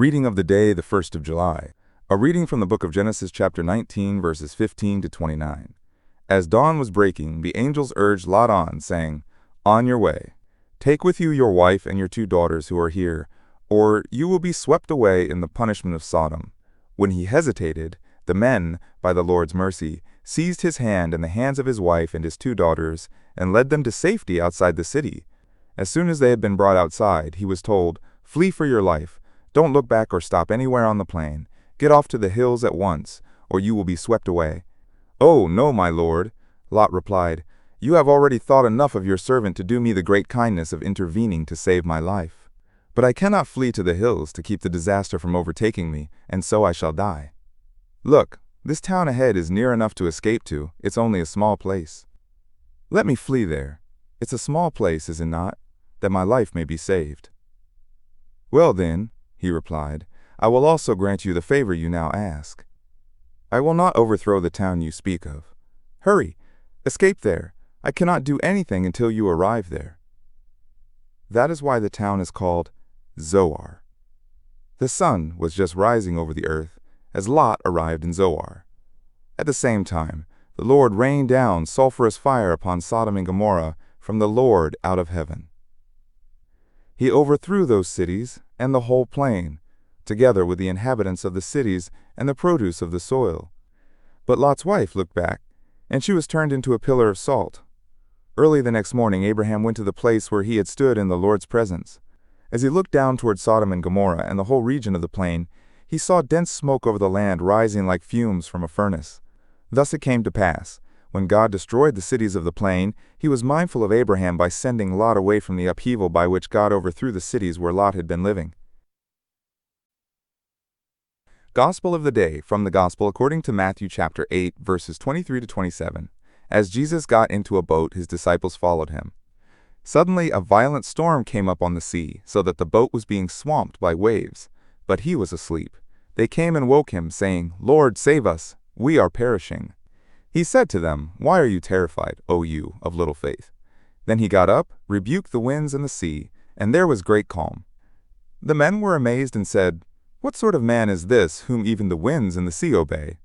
Reading of the day, the 1st of July. A reading from the book of Genesis chapter 19, verses 15 to 29. As dawn was breaking, the angels urged Lot on, saying, "On your way. Take with you your wife and your 2 daughters who are here, or you will be swept away in the punishment of Sodom." When he hesitated, the men, by the Lord's mercy, seized his hand and the hands of his wife and his 2 daughters, and led them to safety outside the city. As soon as they had been brought outside, he was told, "Flee for your life. Don't look back or stop anywhere on the plain. Get off to the hills at once, or you will be swept away." "Oh, no, my lord," Lot replied. "You have already thought enough of your servant to do me the great kindness of intervening to save my life. But I cannot flee to the hills to keep the disaster from overtaking me, and so I shall die. Look, this town ahead is near enough to escape to. It's only a small place. Let me flee there. It's a small place, is it not, that my life may be saved?" "Well then," he replied, "I will also grant you the favor you now ask. I will not overthrow the town you speak of. Hurry, escape there. I cannot do anything until you arrive there." That is why the town is called Zoar. The sun was just rising over the earth as Lot arrived in Zoar. At the same time, the Lord rained down sulfurous fire upon Sodom and Gomorrah from the Lord out of heaven. He overthrew those cities and the whole plain, together with the inhabitants of the cities and the produce of the soil. But Lot's wife looked back, and she was turned into a pillar of salt. Early the next morning, Abraham went to the place where he had stood in the Lord's presence. As he looked down toward Sodom and Gomorrah and the whole region of the plain, he saw dense smoke over the land rising like fumes from a furnace. Thus it came to pass, when God destroyed the cities of the plain, he was mindful of Abraham by sending Lot away from the upheaval by which God overthrew the cities where Lot had been living. Gospel of the Day, from the Gospel according to Matthew chapter 8, verses 23 to 27. As Jesus got into a boat, his disciples followed him. Suddenly a violent storm came up on the sea, so that the boat was being swamped by waves. But he was asleep. They came and woke him, saying, "Lord, save us! We are perishing." He said to them, "Why are you terrified, O you of little faith?" Then he got up, rebuked the winds and the sea, and there was great calm. The men were amazed and said, "What sort of man is this, whom even the winds and the sea obey?"